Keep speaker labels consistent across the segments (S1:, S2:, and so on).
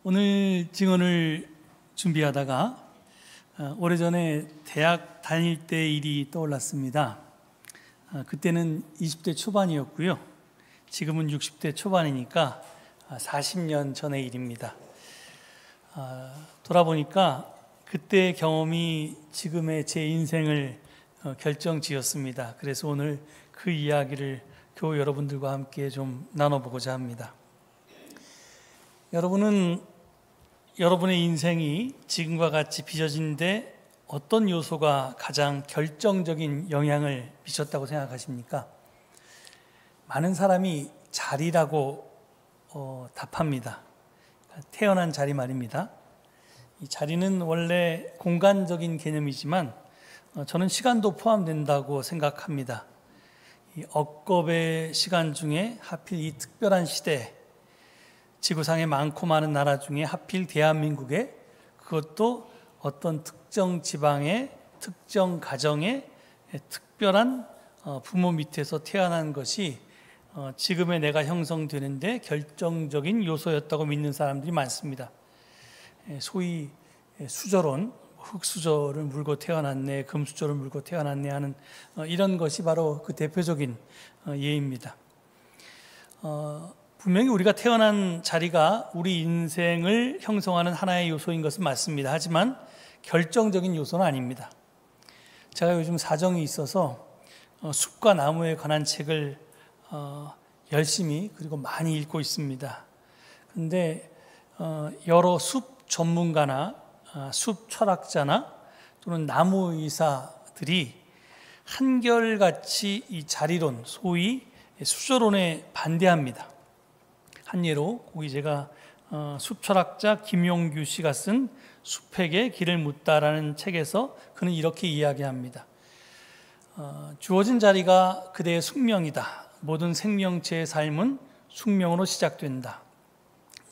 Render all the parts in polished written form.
S1: 오늘 증언을 준비하다가 오래전에 대학 다닐 때 일이 떠올랐습니다. 그때는 20대 초반이었고요. 지금은 60대 초반이니까 40년 전의 일입니다. 돌아보니까 그때의 경험이 지금의 제 인생을 결정지었습니다. 그래서 오늘 그 이야기를 교우 여러분들과 함께 좀 나눠보고자 합니다. 여러분은 여러분의 인생이 지금과 같이 빚어진데 어떤 요소가 가장 결정적인 영향을 미쳤다고 생각하십니까? 많은 사람이 자리라고 답합니다. 태어난 자리 말입니다. 이 자리는 원래 공간적인 개념이지만 저는 시간도 포함된다고 생각합니다. 이 억겁의 시간 중에 하필 이 특별한 시대에 지구상에 많고 많은 나라 중에 하필 대한민국에, 그것도 어떤 특정 지방의 특정 가정의 특별한 부모 밑에서 태어난 것이 지금의 내가 형성되는데 결정적인 요소였다고 믿는 사람들이 많습니다. 소위 수저론, 흙수저를 물고 태어났네, 금수저를 물고 태어났네 하는 이런 것이 바로 그 대표적인 예입니다. 분명히 우리가 태어난 자리가 우리 인생을 형성하는 하나의 요소인 것은 맞습니다. 하지만 결정적인 요소는 아닙니다. 제가 요즘 사정이 있어서 숲과 나무에 관한 책을 열심히 그리고 많이 읽고 있습니다. 그런데 여러 숲 전문가나 숲 철학자나 또는 나무의사들이 한결같이 이 자리론, 소위 수저론에 반대합니다. 한 예로 거기 제가 숲철학자 김용규 씨가 쓴 숲에게 길을 묻다라는 책에서 그는 이렇게 이야기합니다. 주어진 자리가 그대의 숙명이다. 모든 생명체의 삶은 숙명으로 시작된다.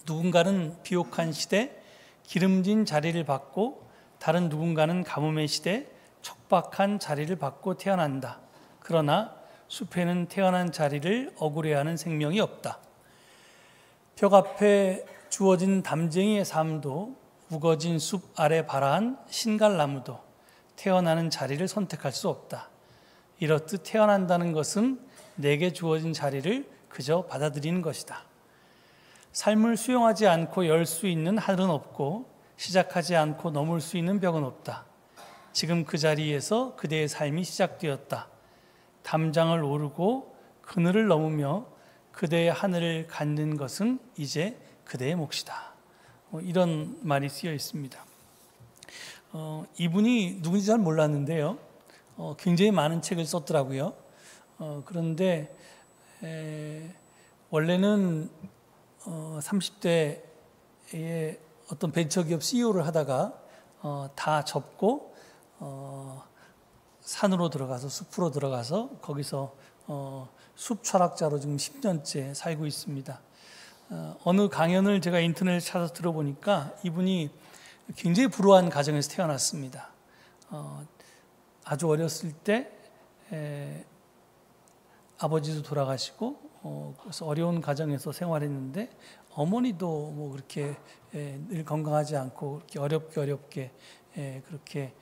S1: 누군가는 비옥한 시대 기름진 자리를 받고 다른 누군가는 가뭄의 시대 척박한 자리를 받고 태어난다. 그러나 숲에는 태어난 자리를 억울해하는 생명이 없다. 벽 앞에 주어진 담쟁이의 삶도 우거진 숲 아래 발아한 신갈나무도 태어나는 자리를 선택할 수 없다. 이렇듯 태어난다는 것은 내게 주어진 자리를 그저 받아들이는 것이다. 삶을 수용하지 않고 열 수 있는 하늘은 없고 시작하지 않고 넘을 수 있는 벽은 없다. 지금 그 자리에서 그대의 삶이 시작되었다. 담장을 오르고 그늘을 넘으며 그대의 하늘을 갖는 것은 이제 그대의 몫이다. 이런 말이 쓰여 있습니다. 이분이 누군지 잘 몰랐는데요. 굉장히 많은 책을 썼더라고요. 그런데 원래는 30대에 어떤 벤처기업 CEO를 하다가 다 접고 산으로 들어가서 숲으로 들어가서 거기서 숲 철학자로 지금 10년째 살고 있습니다. 어느 강연을 제가 인터넷에 찾아서 들어보니까 이분이 굉장히 불우한 가정에서 태어났습니다. 아주 어렸을 때 아버지도 돌아가시고 그래서 어려운 가정에서 생활했는데 어머니도 뭐 그렇게 늘 건강하지 않고 그렇게 어렵게 그렇게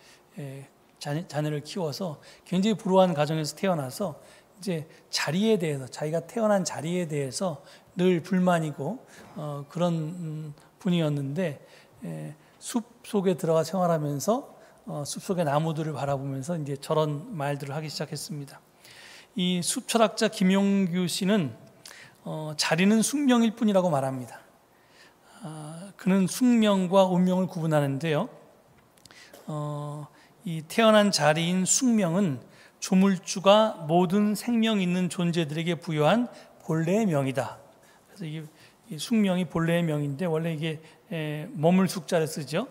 S1: 자녀를 키워서 굉장히 불우한 가정에서 태어나서 이제 자리에 대해서, 자기가 태어난 자리에 대해서 늘 불만이고 그런 분이었는데 숲 속에 들어가 생활하면서 숲 속의 나무들을 바라보면서 이제 저런 말들을 하기 시작했습니다. 이 숲 철학자 김용규 씨는 자리는 숙명일 뿐이라고 말합니다. 그는 숙명과 운명을 구분하는데요. 이 태어난 자리인 숙명은 조물주가 모든 생명 있는 존재들에게 부여한 본래의 명이다. 그래서 이 숙명이 본래의 명인데 원래 이게 머물숙자를 쓰죠.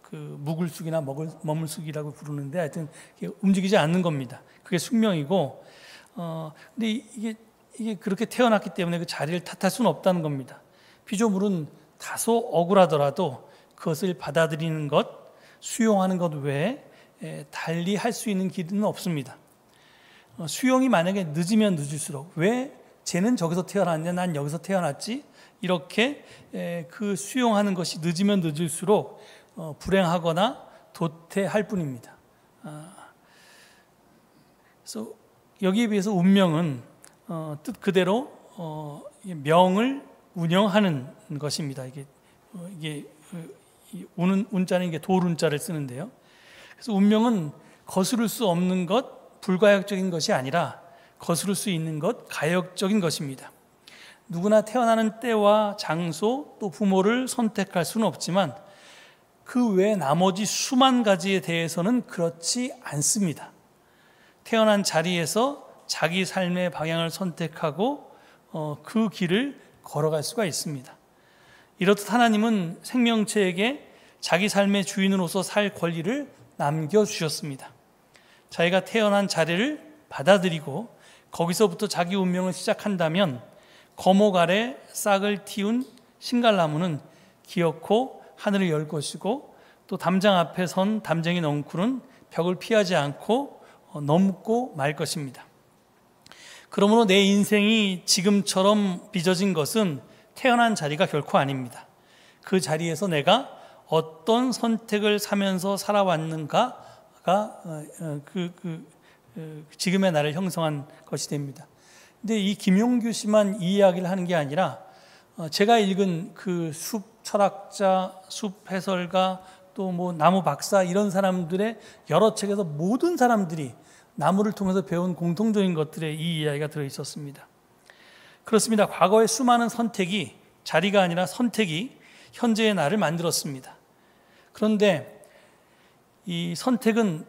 S1: 그 묵을숙이나 머물숙이라고 부르는데 하여튼 움직이지 않는 겁니다. 그게 숙명이고, 근데 이게 그렇게 태어났기 때문에 그 자리를 탓할 수는 없다는 겁니다. 피조물은 다소 억울하더라도 그것을 받아들이는 것, 수용하는 것 외에 달리 할 수 있는 길은 없습니다. 수용이 만약에 늦으면 늦을수록 왜 쟤는 저기서 태어났냐, 난 여기서 태어났지, 이렇게 그 수용하는 것이 늦으면 늦을수록 불행하거나 도태할 뿐입니다. 그래서 여기에 비해서 운명은 뜻 그대로 명을 운영하는 것입니다. 이게 우는 운자는 이게 돌운자를 쓰는데요. 그래서 운명은 거스를 수 없는 것, 불가역적인 것이 아니라 거스를 수 있는 것, 가역적인 것입니다. 누구나 태어나는 때와 장소 또 부모를 선택할 수는 없지만 그 외 나머지 수만 가지에 대해서는 그렇지 않습니다. 태어난 자리에서 자기 삶의 방향을 선택하고 그 길을 걸어갈 수가 있습니다. 이렇듯 하나님은 생명체에게 자기 삶의 주인으로서 살 권리를 남겨주셨습니다. 자기가 태어난 자리를 받아들이고 거기서부터 자기 운명을 시작한다면 거목 아래 싹을 틔운 신갈나무는 기어코 하늘을 열 것이고 또 담장 앞에 선 담쟁이 넝쿨은 벽을 피하지 않고 넘고 말 것입니다. 그러므로 내 인생이 지금처럼 빚어진 것은 태어난 자리가 결코 아닙니다. 그 자리에서 내가 어떤 선택을 사면서 살아왔는가가 지금의 나를 형성한 것이 됩니다. 근데 이 김용규 씨만 이 이야기를 하는 게 아니라 제가 읽은 그 숲 철학자, 숲 해설가, 또 뭐 나무 박사 이런 사람들의 여러 책에서 모든 사람들이 나무를 통해서 배운 공통적인 것들에 이 이야기가 들어 있었습니다. 그렇습니다. 과거의 수많은 선택이 자리가 아니라 선택이 현재의 나를 만들었습니다. 그런데 이 선택은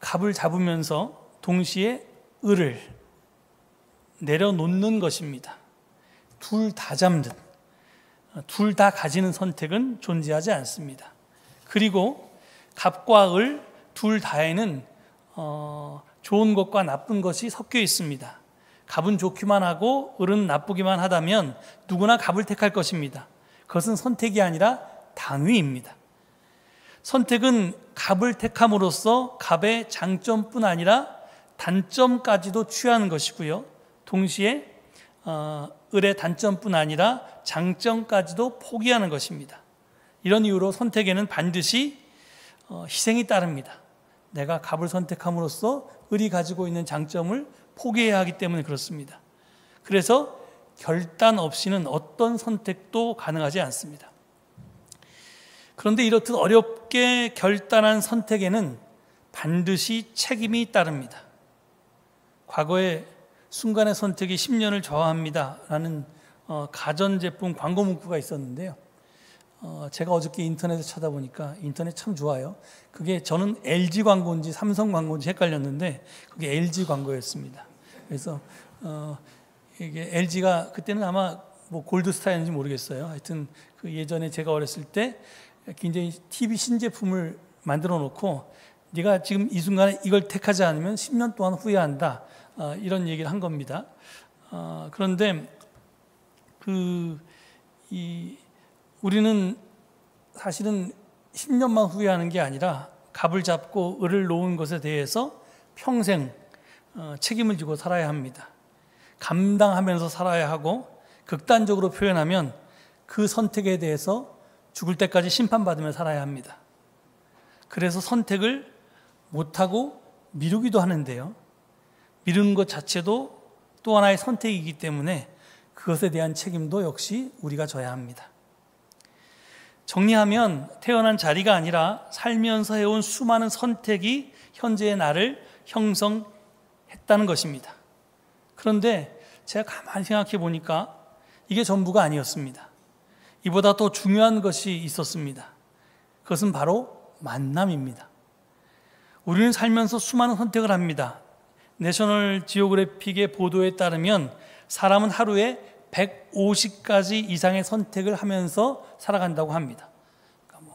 S1: 갑을 잡으면서 동시에 을을 내려놓는 것입니다. 둘 다 잡는, 둘 다 가지는 선택은 존재하지 않습니다. 그리고 갑과 을 둘 다에는 좋은 것과 나쁜 것이 섞여 있습니다. 갑은 좋기만 하고 을은 나쁘기만 하다면 누구나 갑을 택할 것입니다. 그것은 선택이 아니라 당위입니다. 선택은 갑을 택함으로써 갑의 장점뿐 아니라 단점까지도 취하는 것이고요. 동시에 을의 단점뿐 아니라 장점까지도 포기하는 것입니다. 이런 이유로 선택에는 반드시 희생이 따릅니다. 내가 갑을 선택함으로써 을이 가지고 있는 장점을 포기해야 하기 때문에 그렇습니다. 그래서 결단 없이는 어떤 선택도 가능하지 않습니다. 그런데 이렇듯 어렵게 결단한 선택에는 반드시 책임이 따릅니다. 과거에 순간의 선택이 10년을 저하합니다 라는 가전제품 광고 문구가 있었는데요. 제가 어저께 인터넷에 찾아보니까 인터넷 참 좋아요. 그게 저는 LG 광고인지 삼성 광고인지 헷갈렸는데 그게 LG 광고였습니다. 그래서 이게 LG가 그때는 아마 뭐 골드스타였는지 모르겠어요. 하여튼 그 예전에 제가 어렸을 때 굉장히 TV 신제품을 만들어 놓고 네가 지금 이 순간에 이걸 택하지 않으면 10년 동안 후회한다. 이런 얘기를 한 겁니다. 그런데 우리는 사실은 10년만 후회하는 게 아니라 갑을 잡고 을을 놓은 것에 대해서 평생 책임을 지고 살아야 합니다. 감당하면서 살아야 하고 극단적으로 표현하면 그 선택에 대해서 죽을 때까지 심판받으며 살아야 합니다. 그래서 선택을 못하고 미루기도 하는데요. 미루는 것 자체도 또 하나의 선택이기 때문에 그것에 대한 책임도 역시 우리가 져야 합니다. 정리하면 태어난 자리가 아니라 살면서 해온 수많은 선택이 현재의 나를 형성했다는 것입니다. 그런데 제가 가만히 생각해 보니까 이게 전부가 아니었습니다. 이보다 더 중요한 것이 있었습니다. 그것은 바로 만남입니다. 우리는 살면서 수많은 선택을 합니다. 내셔널 지오그래픽의 보도에 따르면 사람은 하루에 150가지 이상의 선택을 하면서 살아간다고 합니다. 그러니까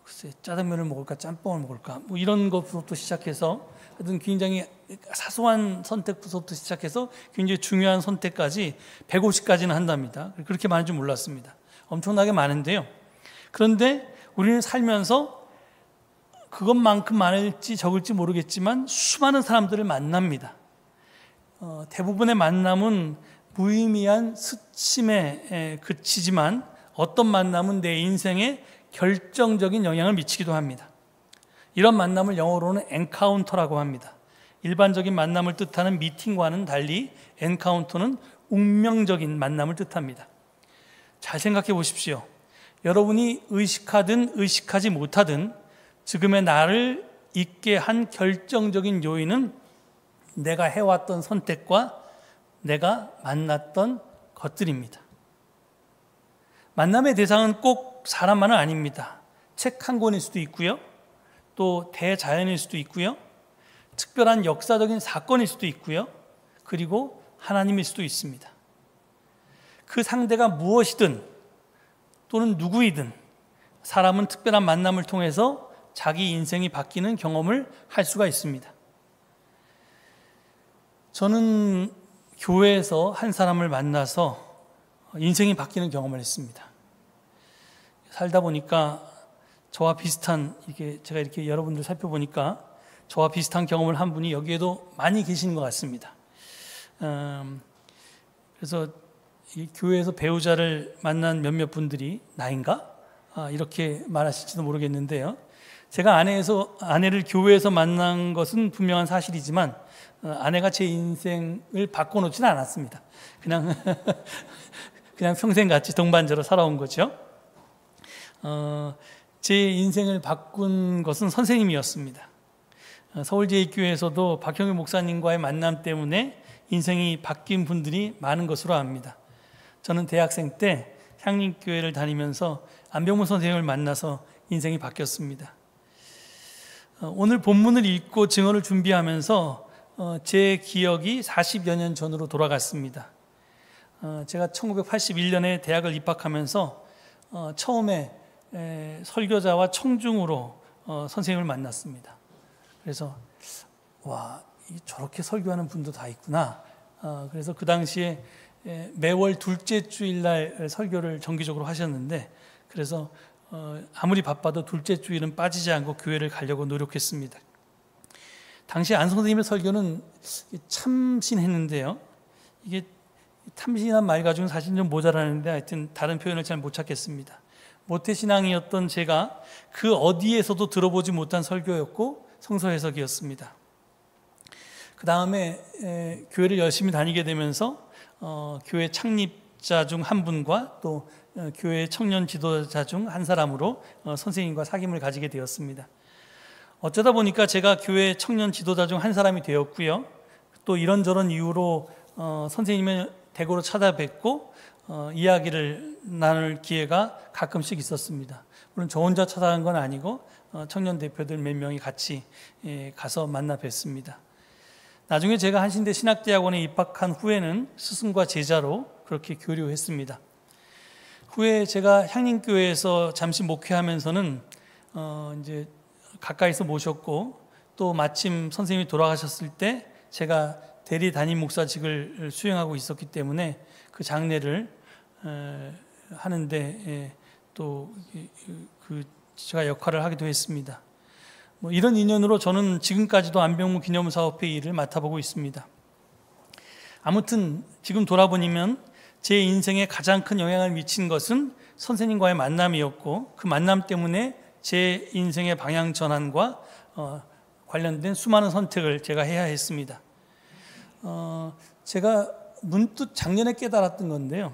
S1: 글쎄 짜장면을 먹을까 짬뽕을 먹을까 이런 것부터 시작해서 하여튼 굉장히 사소한 선택부터 시작해서 굉장히 중요한 선택까지 150가지는 한답니다. 그렇게 많은 줄 몰랐습니다. 엄청나게 많은데요. 그런데 우리는 살면서 그것만큼 많을지 적을지 모르겠지만 수많은 사람들을 만납니다. 대부분의 만남은 무의미한 스침에 그치지만 어떤 만남은 내 인생에 결정적인 영향을 미치기도 합니다. 이런 만남을 영어로는 엔카운터라고 합니다. 일반적인 만남을 뜻하는 미팅과는 달리 엔카운터는 운명적인 만남을 뜻합니다. 잘 생각해 보십시오. 여러분이 의식하든 의식하지 못하든 지금의 나를 있게 한 결정적인 요인은 내가 해왔던 선택과 내가 만났던 것들입니다. 만남의 대상은 꼭 사람만은 아닙니다. 책 한 권일 수도 있고요. 또 대자연일 수도 있고요. 특별한 역사적인 사건일 수도 있고요. 그리고 하나님일 수도 있습니다. 그 상대가 무엇이든 또는 누구이든 사람은 특별한 만남을 통해서 자기 인생이 바뀌는 경험을 할 수가 있습니다. 저는 교회에서 한 사람을 만나서 인생이 바뀌는 경험을 했습니다. 살다 보니까 저와 비슷한, 제가 이렇게 여러분들 살펴보니까 저와 비슷한 경험을 한 분이 여기에도 많이 계시는 것 같습니다. 그래서 이 교회에서 배우자를 만난 몇몇 분들이 나인가? 이렇게 말하실지도 모르겠는데요. 제가 아내를 교회에서 만난 것은 분명한 사실이지만 아내가 제 인생을 바꿔놓지는 않았습니다. 그냥 평생 같이 동반자로 살아온 거죠. 제 인생을 바꾼 것은 선생님이었습니다. 서울제일교회에서도 박형규 목사님과의 만남 때문에 인생이 바뀐 분들이 많은 것으로 압니다. 저는 대학생 때 향림교회를 다니면서 안병문 선생님을 만나서 인생이 바뀌었습니다. 오늘 본문을 읽고 증언을 준비하면서 제 기억이 40여 년 전으로 돌아갔습니다. 제가 1981년에 대학을 입학하면서 처음에 설교자와 청중으로 선생님을 만났습니다. 그래서 저렇게 설교하는 분도 다 있구나. 그래서 그 당시에 매월 둘째 주일날 설교를 정기적으로 하셨는데, 그래서 아무리 바빠도 둘째 주일은 빠지지 않고 교회를 가려고 노력했습니다. 당시 안 선생님의 설교는 참신했는데요. 이게 참신한 말 가지고는 사실 좀 모자라는데 하여튼 다른 표현을 잘 못 찾겠습니다. 모태신앙이었던 제가 그 어디에서도 들어보지 못한 설교였고 성서 해석이었습니다. 그 다음에 교회를 열심히 다니게 되면서 교회 창립자 중 한 분과 또 교회 청년 지도자 중 한 사람으로 선생님과 사귐을 가지게 되었습니다. 어쩌다 보니까 제가 교회 청년 지도자 중 한 사람이 되었고요. 또 이런저런 이유로 선생님의 댁으로 찾아뵙고 이야기를 나눌 기회가 가끔씩 있었습니다. 물론 저 혼자 찾아간 건 아니고 청년 대표들 몇 명이 같이 가서 만나 뵀습니다. 나중에 제가 한신대 신학대학원에 입학한 후에는 스승과 제자로 그렇게 교류했습니다. 후에 제가 향림교회에서 잠시 목회하면서는 이제 가까이서 모셨고, 또 마침 선생님이 돌아가셨을 때 제가 대리 담임 목사직을 수행하고 있었기 때문에 그 장례를 하는데 또 제가 역할을 하기도 했습니다. 이런 인연으로 저는 지금까지도 안병무 기념사업회 일을 맡아보고 있습니다. 아무튼 지금 돌아보면 제 인생에 가장 큰 영향을 미친 것은 선생님과의 만남이었고, 그 만남 때문에 제 인생의 방향 전환과 관련된 수많은 선택을 제가 해야 했습니다. 제가 문득 작년에 깨달았던 건데요.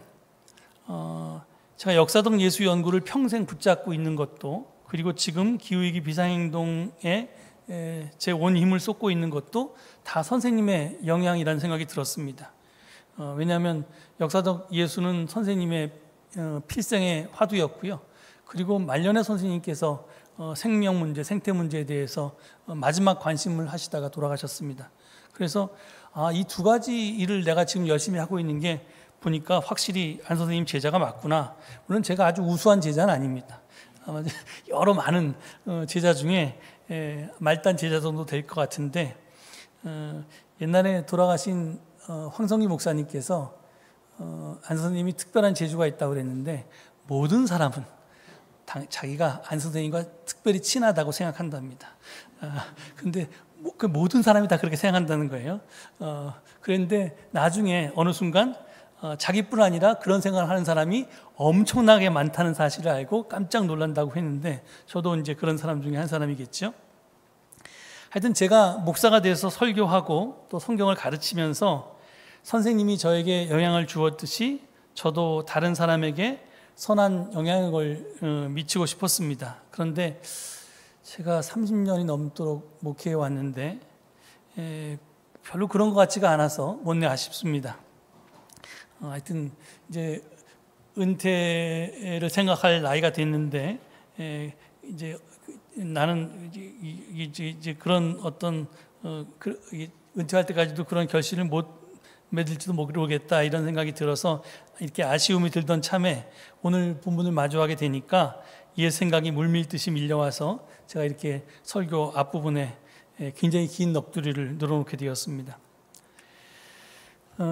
S1: 제가 역사적 예수 연구를 평생 붙잡고 있는 것도, 그리고 지금 기후위기 비상행동에 제 온 힘을 쏟고 있는 것도 다 선생님의 영향이라는 생각이 들었습니다. 왜냐하면 역사적 예수는 선생님의 필생의 화두였고요. 그리고 말년에 선생님께서 생명 문제, 생태 문제에 대해서 마지막 관심을 하시다가 돌아가셨습니다. 그래서 이 두 가지 일을 내가 지금 열심히 하고 있는 게 보니까 확실히 안 선생님 제자가 맞구나. 물론 제가 아주 우수한 제자는 아닙니다. 여러 많은 제자 중에 말단 제자 정도 될 것 같은데, 옛날에 돌아가신 황성기 목사님께서 안 선생님이 특별한 재주가 있다고 그랬는데, 모든 사람은 자기가 안 선생님과 특별히 친하다고 생각한답니다. 근데 그 모든 사람이 다 그렇게 생각한다는 거예요. 그런데 나중에 어느 순간 자기뿐 아니라 그런 생각을 하는 사람이 엄청나게 많다는 사실을 알고 깜짝 놀란다고 했는데, 저도 이제 그런 사람 중에 한 사람이겠죠. 하여튼 제가 목사가 돼서 설교하고 또 성경을 가르치면서 선생님이 저에게 영향을 주었듯이 저도 다른 사람에게 선한 영향을 미치고 싶었습니다. 그런데 제가 30년이 넘도록 목회해 왔는데 별로 그런 것 같지가 않아서 못내 아쉽습니다. 하여튼 이제 은퇴를 생각할 나이가 됐는데 이제 나는 이제 그런 어떤 은퇴할 때까지도 그런 결실을 못 맺을지도 모르겠다 이런 생각이 들어서 이렇게 아쉬움이 들던 참에 오늘 본문을 마주하게 되니까 옛 생각이 물밀듯이 밀려와서 제가 이렇게 설교 앞부분에 굉장히 긴 넋두리를 늘어놓게 되었습니다.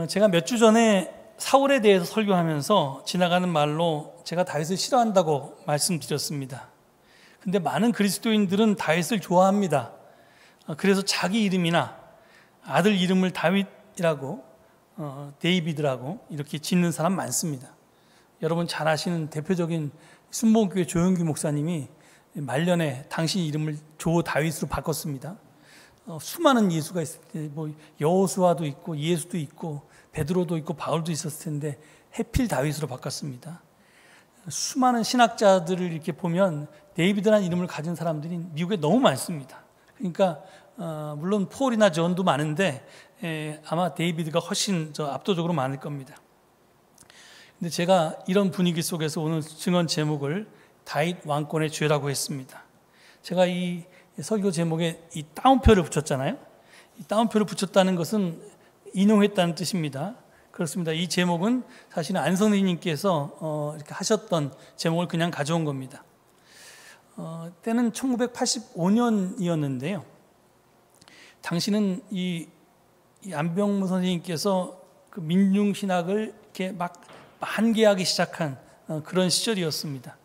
S1: 제가 몇 주 전에 사울에 대해서 설교하면서 지나가는 말로 제가 다윗을 싫어한다고 말씀드렸습니다. 근데 많은 그리스도인들은 다윗을 좋아합니다. 그래서 자기 이름이나 아들 이름을 다윗이라고 데이비드라고 이렇게 짓는 사람 많습니다. 여러분 잘 아시는 대표적인 순복음교회 조영규 목사님이 말년에 당신 이름을 조 다윗으로 바꿨습니다. 수많은 예수가 있을 때 뭐 여호수아도 있고 예수도 있고 베드로도 있고 바울도 있었을 텐데 해필 다윗으로 바꿨습니다. 수많은 신학자들을 이렇게 보면 데이비드라는 이름을 가진 사람들이 미국에 너무 많습니다. 그러니까 물론 폴이나 존도 많은데 아마 데이비드가 훨씬 압도적으로 많을 겁니다. 근데 제가 이런 분위기 속에서 오늘 증언 제목을 다윗 왕권의 죄라고 했습니다. 제가 이 설교 제목에 이 따옴표를 붙였잖아요. 이 따옴표를 붙였다는 것은 인용했다는 뜻입니다. 그렇습니다. 이 제목은 사실 안 선생님께서 이렇게 하셨던 제목을 그냥 가져온 겁니다. 때는 1985년이었는데요. 당시는 이 안병무 선생님께서 그 민중신학을 이렇게 막 만개하기 시작한 그런 시절이었습니다.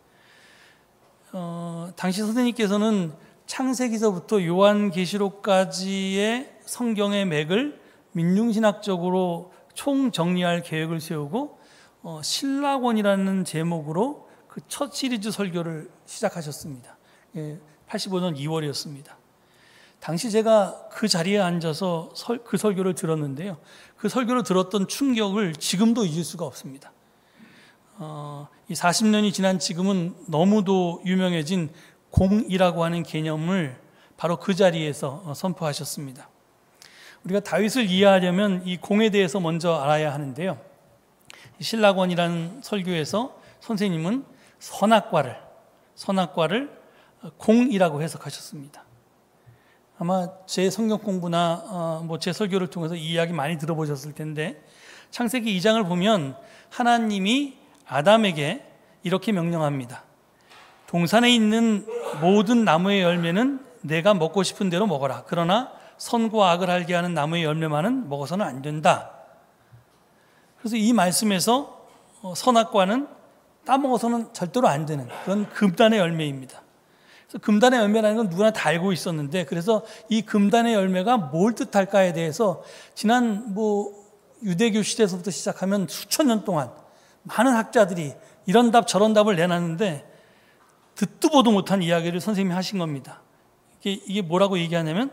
S1: 당시 선생님께서는 창세기서부터 요한계시록까지의 성경의 맥을 민중신학적으로 총정리할 계획을 세우고 신락원이라는 제목으로 그 첫 시리즈 설교를 시작하셨습니다. 85년 2월이었습니다. 당시 제가 그 자리에 앉아서 그 설교를 들었는데요. 그 설교를 들었던 충격을 지금도 잊을 수가 없습니다. 이 40년이 지난 지금은 너무도 유명해진 공이라고 하는 개념을 바로 그 자리에서 선포하셨습니다. 우리가 다윗을 이해하려면 이 공에 대해서 먼저 알아야 하는데요. 신락원이라는 설교에서 선생님은 선악과를 공이라고 해석하셨습니다. 아마 제 성경 공부나 제 설교를 통해서 이 이야기 많이 들어보셨을 텐데 창세기 2장을 보면 하나님이 아담에게 이렇게 명령합니다. 동산에 있는 모든 나무의 열매는 내가 먹고 싶은 대로 먹어라. 그러나 선과 악을 알게 하는 나무의 열매만은 먹어서는 안 된다. 그래서 이 말씀에서 선악과는 따먹어서는 절대로 안 되는 그런 금단의 열매입니다. 그래서 금단의 열매라는 건 누구나 다 알고 있었는데, 그래서 이 금단의 열매가 뭘 뜻할까에 대해서 지난 유대교 시대에서부터 시작하면 수천 년 동안 많은 학자들이 이런 답 저런 답을 내놨는데 듣도 보도 못한 이야기를 선생님이 하신 겁니다. 이게 뭐라고 얘기하냐면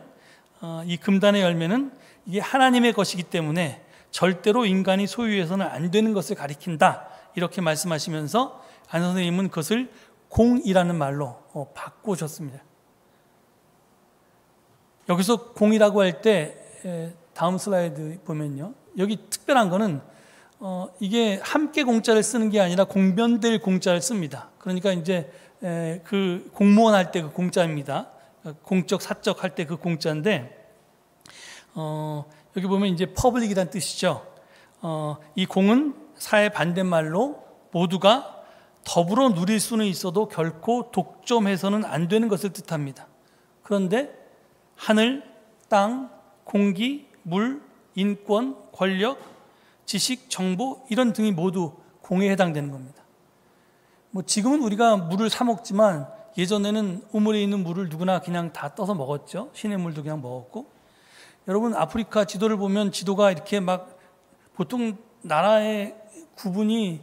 S1: 이 금단의 열매는 이게 하나님의 것이기 때문에 절대로 인간이 소유해서는 안 되는 것을 가리킨다, 이렇게 말씀하시면서 안 선생님은 그것을 공이라는 말로 바꾸셨습니다. 여기서 공이라고 할 때 다음 슬라이드 보면요, 여기 특별한 거는 이게 함께 공짜를 쓰는 게 아니라 공변될 공짜를 씁니다. 그러니까 이제 그 공무원 할 때 그 공짜입니다. 공적 사적 할 때 그 공짜인데 여기 보면 이제 퍼블릭이란 뜻이죠. 이 공은 사의 반대말로 모두가 더불어 누릴 수는 있어도 결코 독점해서는 안 되는 것을 뜻합니다. 그런데 하늘, 땅, 공기, 물, 인권, 권력, 지식, 정보 이런 등이 모두 공에 해당되는 겁니다. 지금은 우리가 물을 사 먹지만 예전에는 우물에 있는 물을 누구나 그냥 다 떠서 먹었죠. 시냇물도 그냥 먹었고. 여러분 아프리카 지도를 보면 지도가 이렇게 막 보통 나라의 구분이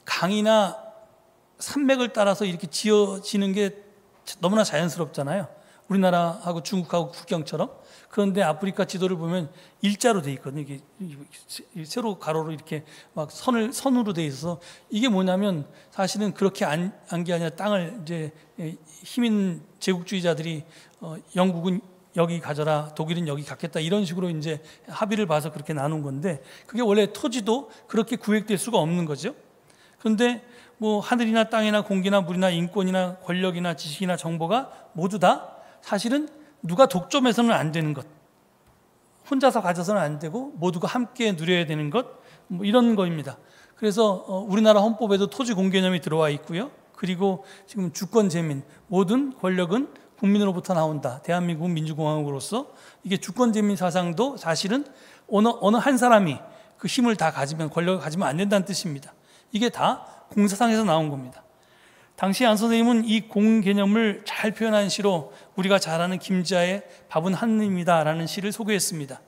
S1: 강이나 산맥을 따라서 이렇게 지어지는 게 너무나 자연스럽잖아요. 우리나라하고 중국하고 국경처럼. 그런데 아프리카 지도를 보면 일자로 돼 있거든요. 이게 세로 가로로 이렇게 막 선으로 돼 있어서 이게 뭐냐면 사실은 그렇게 안 게 아니라 땅을 이제 힘 있는 제국주의자들이 영국은 여기 가져라, 독일은 여기 갖겠다 이런 식으로 이제 합의를 봐서 그렇게 나눈 건데 그게 원래 토지도 그렇게 구획될 수가 없는 거죠. 그런데 뭐 하늘이나 땅이나 공기나 물이나 인권이나 권력이나 지식이나 정보가 모두 다 사실은 누가 독점해서는 안 되는 것, 혼자서 가져서는 안 되고 모두가 함께 누려야 되는 것, 뭐 이런 거입니다. 그래서 우리나라 헌법에도 토지 공개념이 들어와 있고요. 그리고 지금 주권 재민, 모든 권력은 국민으로부터 나온다. 대한민국 민주공화국으로서 이게 주권 재민 사상도 사실은 어느 한 사람이 그 힘을 다 가지면 권력을 가지면 안 된다는 뜻입니다. 이게 다 공사상에서 나온 겁니다. 당시 안 선생님은 이 공 개념을 잘 표현한 시로 우리가 잘 아는 김지아의 밥은 하늘입니다 라는 시를 소개했습니다.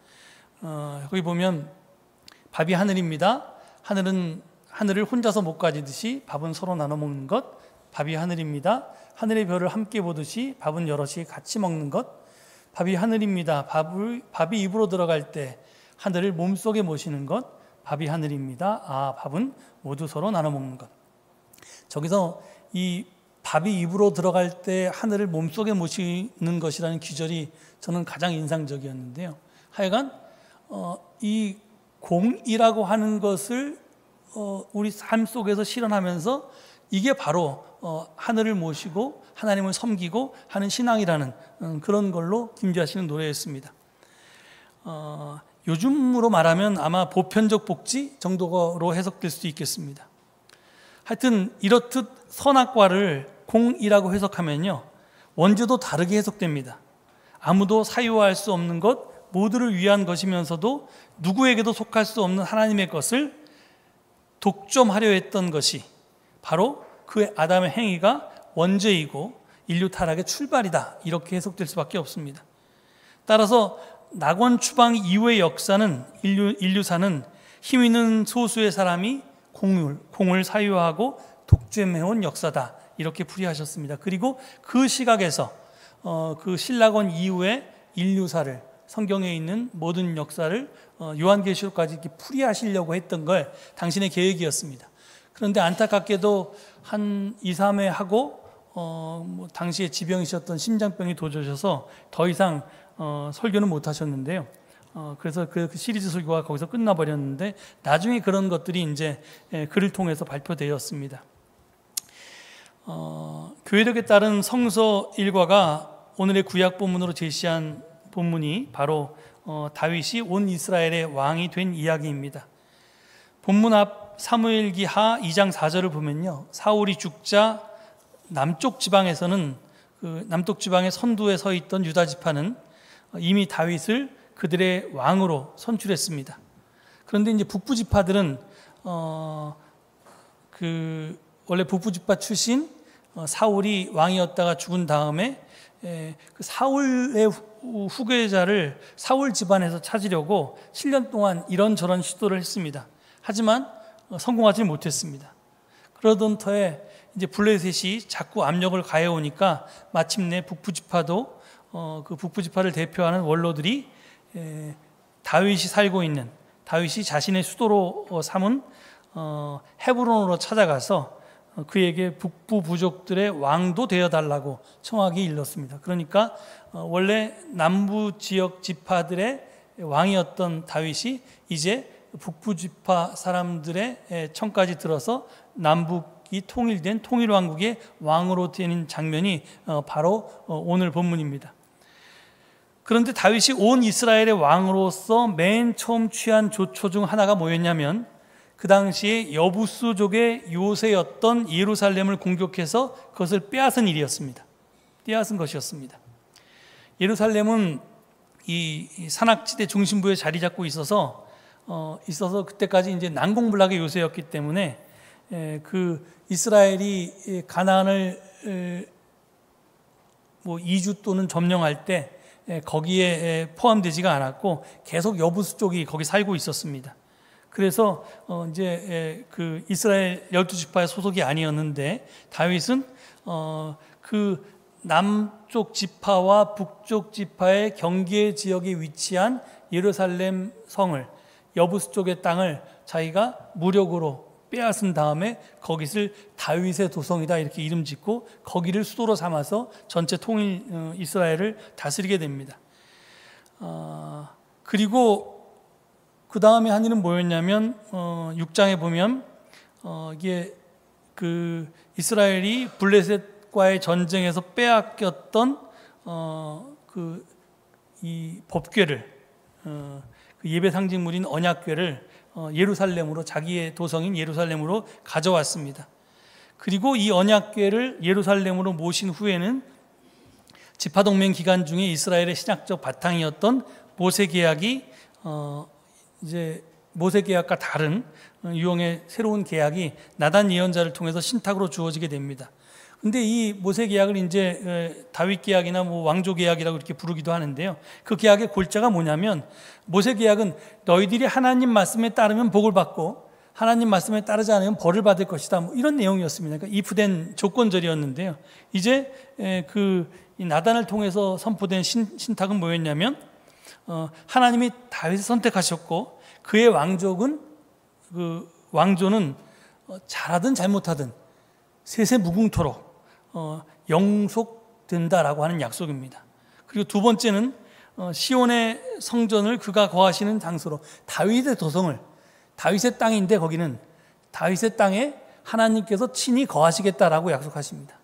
S1: 거기 보면 밥이 하늘입니다. 하늘을 혼자서 못 가지듯이 밥은 서로 나눠 먹는 것. 밥이 하늘입니다. 하늘의 별을 함께 보듯이 밥은 여럿이 같이 먹는 것. 밥이 하늘입니다. 밥이 입으로 들어갈 때 하늘을 몸속에 모시는 것. 밥이 하늘입니다. 밥은 모두 서로 나눠 먹는 것. 저기서 이 밥이 입으로 들어갈 때 하늘을 몸속에 모시는 것이라는 귀절이 저는 가장 인상적이었는데요. 하여간 이 공이라고 하는 것을 우리 삶 속에서 실현하면서 이게 바로 하늘을 모시고 하나님을 섬기고 하는 신앙이라는 그런 걸로 김지아 씨는 노래했습니다. 요즘으로 말하면 아마 보편적 복지 정도로 해석될 수도 있겠습니다. 하여튼 이렇듯 선악과를 공이라고 해석하면요, 원죄도 다르게 해석됩니다. 아무도 사유할 수 없는 것, 모두를 위한 것이면서도 누구에게도 속할 수 없는 하나님의 것을 독점하려 했던 것이 바로 그 아담의 행위가 원죄이고 인류 타락의 출발이다, 이렇게 해석될 수밖에 없습니다. 따라서 낙원 추방 이후의 역사는 인류사는 힘 있는 소수의 사람이 공을 사유하고 독점해온 역사다, 이렇게 풀이하셨습니다. 그리고 그 시각에서 그 신라권 이후의 인류사를, 성경에 있는 모든 역사를 요한계시록까지 이렇게 풀이하시려고 했던 걸 당신의 계획이었습니다. 그런데 안타깝게도 한 2, 3회 하고 뭐 당시에 지병이셨던 심장병이 도져셔서 더 이상 설교는 못 하셨는데요. 그래서 그 시리즈 설교가 거기서 끝나버렸는데 나중에 그런 것들이 이제 글을 통해서 발표되었습니다. 교회력에 따른 성서 일과가 오늘의 구약 본문으로 제시한 본문이 바로 다윗이 온 이스라엘의 왕이 된 이야기입니다. 본문 앞 사무엘기하 2장 4절을 보면요, 사울이 죽자 남쪽 지방에서는 그 남쪽 지방의 선두에 서 있던 유다 지파는 이미 다윗을 그들의 왕으로 선출했습니다. 그런데 이제 북부 지파들은 원래 북부 지파 출신 사울이 왕이었다가 죽은 다음에 그 사울의 후계자를 사울 집안에서 찾으려고 7년 동안 이런저런 시도를 했습니다. 하지만 성공하지 못했습니다. 그러던 터에 이제 블레셋이 자꾸 압력을 가해오니까 마침내 북부 지파도 그 북부 지파를 대표하는 원로들이 다윗이 살고 있는, 다윗이 자신의 수도로 삼은 헤브론으로 찾아가서 그에게 북부 부족들의 왕도 되어달라고 청하기 일렀습니다. 그러니까 원래 남부 지역 지파들의 왕이었던 다윗이 이제 북부 지파 사람들의 청까지 들어서 남북이 통일된 통일왕국의 왕으로 되는 장면이 바로 오늘 본문입니다. 그런데 다윗이 온 이스라엘의 왕으로서 맨 처음 취한 조처 중 하나가 뭐였냐면 그 당시에 여부수족의 요새였던 예루살렘을 공격해서 그것을 빼앗은 일이었습니다. 빼앗은 것이었습니다. 예루살렘은 이 산악지대 중심부에 자리 잡고 있어서 그때까지 이제 난공불락의 요새였기 때문에 그 이스라엘이 가나안을 뭐 이주 또는 점령할 때 거기에 포함되지가 않았고 계속 여부수 쪽이 거기 살고 있었습니다. 그래서 이제 그 이스라엘 12지파의 소속이 아니었는데 다윗은 그 남쪽 지파와 북쪽 지파의 경계 지역에 위치한 예루살렘 성을, 여부스 쪽의 땅을 자기가 무력으로 빼앗은 다음에 거기를 다윗의 도성이다 이렇게 이름 짓고 거기를 수도로 삼아서 전체 통일 이스라엘을 다스리게 됩니다. 그리고 그 다음에 한 일은 뭐였냐면 6장에 보면 이게 그 이스라엘이 블레셋과의 전쟁에서 빼앗겼던 그 이 법궤를 그 예배 상징물인 언약궤를 예루살렘으로, 자기의 도성인 예루살렘으로 가져왔습니다. 그리고 이 언약궤를 예루살렘으로 모신 후에는 지파동맹 기간 중에 이스라엘의 신학적 바탕이었던 모세계약이 이제 모세계약과 다른 유형의 새로운 계약이 나단 예언자를 통해서 신탁으로 주어지게 됩니다. 근데 이 모세계약을 이제 다윗계약이나 뭐 왕조계약이라고 이렇게 부르기도 하는데요. 그 계약의 골자가 뭐냐면, 모세계약은 너희들이 하나님 말씀에 따르면 복을 받고 하나님 말씀에 따르지 않으면 벌을 받을 것이다, 뭐 이런 내용이었습니다. 그러니까 if된 조건절이었는데요. 이제 그 나단을 통해서 선포된 신탁은 뭐였냐면, 하나님이 다윗을 선택하셨고 그의 왕조는 잘하든 잘못하든 세세 무궁토록 영속된다라고 하는 약속입니다. 그리고 두 번째는 시온의 성전을 그가 거하시는 장소로, 다윗의 도성을, 다윗의 땅인데 거기는 다윗의 땅에 하나님께서 친히 거하시겠다라고 약속하십니다.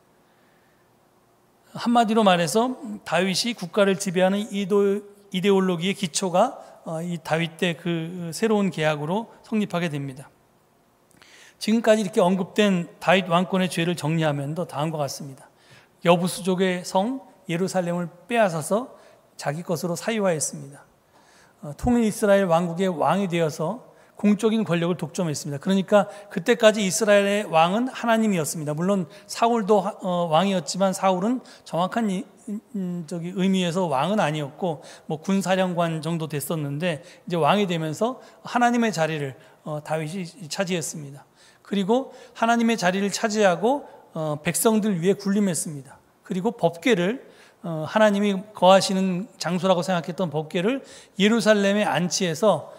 S1: 한마디로 말해서 다윗이 국가를 지배하는 이데올로기의 기초가 이 다윗 때 그 새로운 계약으로 성립하게 됩니다. 지금까지 이렇게 언급된 다윗 왕권의 죄를 정리하면 다음과 같습니다. 여부수족의 성 예루살렘을 빼앗아서 자기 것으로 사유화했습니다. 통일 이스라엘 왕국의 왕이 되어서 공적인 권력을 독점했습니다. 그러니까 그때까지 이스라엘의 왕은 하나님이었습니다. 물론 사울도 왕이었지만 사울은 정확한 의미에서 왕은 아니었고 뭐 군사령관 정도 됐었는데, 이제 왕이 되면서 하나님의 자리를 다윗이 차지했습니다. 그리고 하나님의 자리를 차지하고 백성들 위에 군림했습니다. 그리고 법궤를, 하나님이 거하시는 장소라고 생각했던 법궤를 예루살렘에 안치해서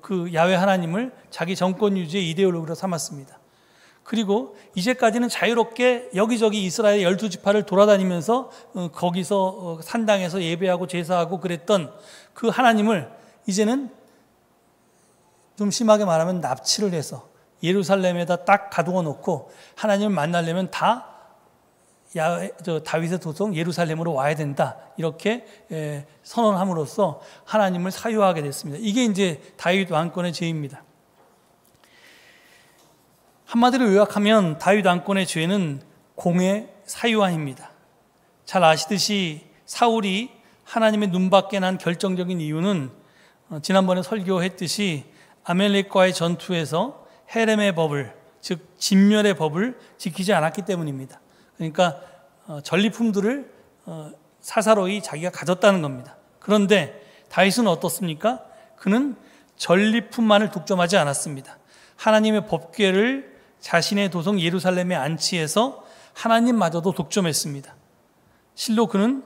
S1: 그 야훼 하나님을 자기 정권 유지의 이데올로기로 삼았습니다. 그리고 이제까지는 자유롭게 여기저기 이스라엘 12지파를 돌아다니면서 거기서 산당에서 예배하고 제사하고 그랬던 그 하나님을 이제는 좀 심하게 말하면 납치를 해서 예루살렘에다 딱 가두어 놓고 하나님을 만나려면 다 다윗의 도성 예루살렘으로 와야 된다, 이렇게 선언함으로써 하나님을 사유하게 됐습니다. 이게 이제 다윗 왕권의 죄입니다. 한마디로 요약하면 다윗 왕권의 죄는 공의 사유화입니다. 잘 아시듯이 사울이 하나님의 눈밖에 난 결정적인 이유는 지난번에 설교했듯이 아멜렉과의 전투에서 헤렘의 법을, 즉 진멸의 법을 지키지 않았기 때문입니다. 그러니까 전리품들을 사사로이 자기가 가졌다는 겁니다. 그런데 다윗은 어떻습니까? 그는 전리품만을 독점하지 않았습니다. 하나님의 법궤를 자신의 도성 예루살렘에 안치해서 하나님마저도 독점했습니다. 실로 그는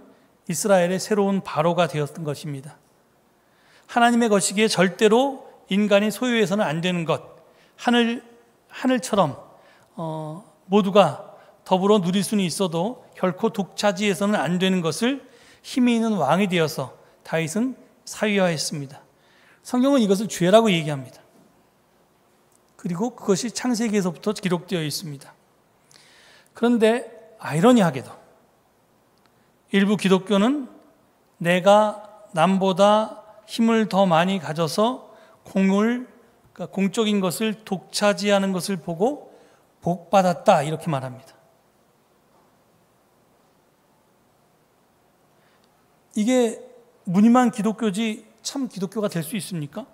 S1: 이스라엘의 새로운 바로가 되었던 것입니다. 하나님의 것이기에 절대로 인간이 소유해서는 안 되는 것, 하늘처럼 모두가 더불어 누릴 수는 있어도 결코 독차지해서는 안 되는 것을 힘이 있는 왕이 되어서 다윗은 사유화했습니다. 성경은 이것을 죄라고 얘기합니다. 그리고 그것이 창세기에서부터 기록되어 있습니다. 그런데 아이러니하게도 일부 기독교는 내가 남보다 힘을 더 많이 가져서 그러니까 공적인 것을 독차지하는 것을 보고 복받았다, 이렇게 말합니다. 이게 무늬만 기독교지 참 기독교가 될 수 있습니까?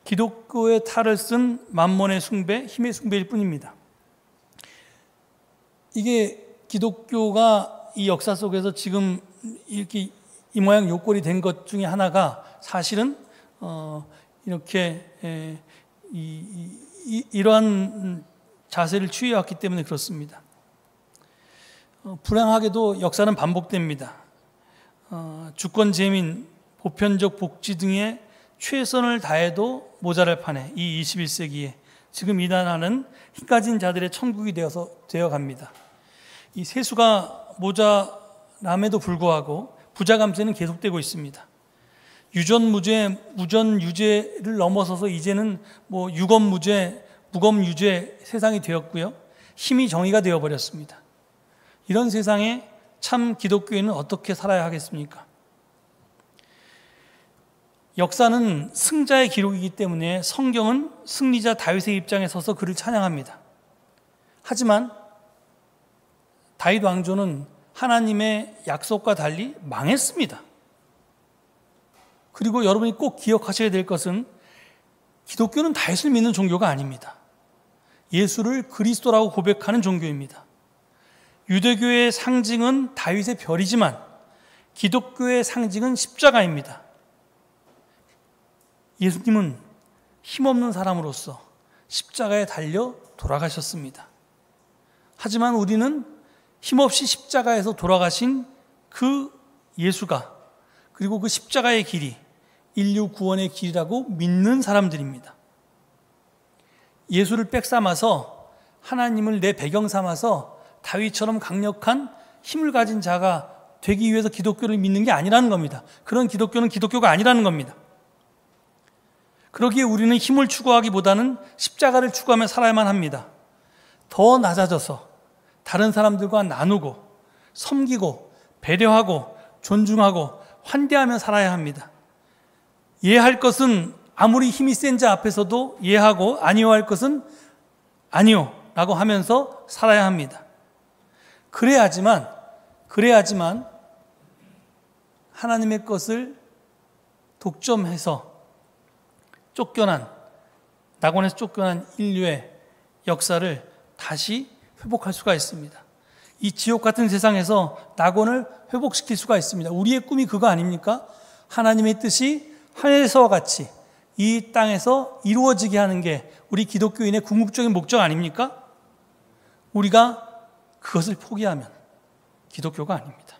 S1: 기독교의 탈을 쓴 만몬의 숭배, 힘의 숭배일 뿐입니다. 이게 기독교가 이 역사 속에서 지금 이렇게 이 모양 요 꼴이 된 것 중에 하나가 사실은 이렇게 이러한 자세를 취해왔기 때문에 그렇습니다. 불행하게도 역사는 반복됩니다. 주권 재민, 보편적 복지 등의 최선을 다해도 모자랄 판에 이 21세기에 지금 이 나라는 힘 가진 자들의 천국이 되어 갑니다. 이 세수가 모자람에도 불구하고 부자 감세는 계속되고 있습니다. 유전무죄, 무전유죄를 넘어서서 이제는 유검무죄, 무검유죄 세상이 되었고요. 힘이 정의가 되어버렸습니다. 이런 세상에 참 기독교인은 어떻게 살아야 하겠습니까? 역사는 승자의 기록이기 때문에 성경은 승리자 다윗의 입장에 서서 그를 찬양합니다. 하지만 다윗 왕조는 하나님의 약속과 달리 망했습니다. 그리고 여러분이 꼭 기억하셔야 될 것은 기독교는 다윗을 믿는 종교가 아닙니다. 예수를 그리스도라고 고백하는 종교입니다. 유대교의 상징은 다윗의 별이지만 기독교의 상징은 십자가입니다. 예수님은 힘없는 사람으로서 십자가에 달려 돌아가셨습니다. 하지만 우리는 힘없이 십자가에서 돌아가신 그 예수가, 그리고 그 십자가의 길이 인류 구원의 길이라고 믿는 사람들입니다. 예수를 백삼아서 하나님을 내 배경 삼아서 다윗처럼 강력한 힘을 가진 자가 되기 위해서 기독교를 믿는 게 아니라는 겁니다. 그런 기독교는 기독교가 아니라는 겁니다. 그러기에 우리는 힘을 추구하기보다는 십자가를 추구하며 살아야만 합니다. 더 낮아져서 다른 사람들과 나누고 섬기고 배려하고 존중하고 환대하며 살아야 합니다. 예할 것은 아무리 힘이 센 자 앞에서도 예하고 아니요 할 것은 아니요 라고 하면서 살아야 합니다. 그래야지만 하나님의 것을 독점해서 낙원에서 쫓겨난 인류의 역사를 다시 회복할 수가 있습니다. 이 지옥 같은 세상에서 낙원을 회복시킬 수가 있습니다. 우리의 꿈이 그거 아닙니까? 하나님의 뜻이 하늘에서와 같이 이 땅에서 이루어지게 하는 게 우리 기독교인의 궁극적인 목적 아닙니까? 우리가 그것을 포기하면 기독교가 아닙니다.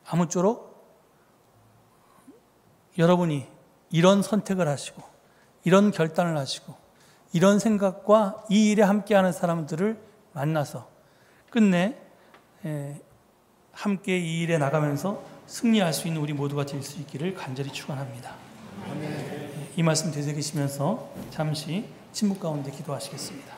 S1: 아무쪼록 여러분이 이런 선택을 하시고 이런 결단을 하시고 이런 생각과 이 일에 함께하는 사람들을 만나서 끝내 함께 이 일에 나가면서 승리할 수 있는 우리 모두가 될 수 있기를 간절히 축원합니다. 이 말씀 되새기시면서 잠시 침묵 가운데 기도하시겠습니다.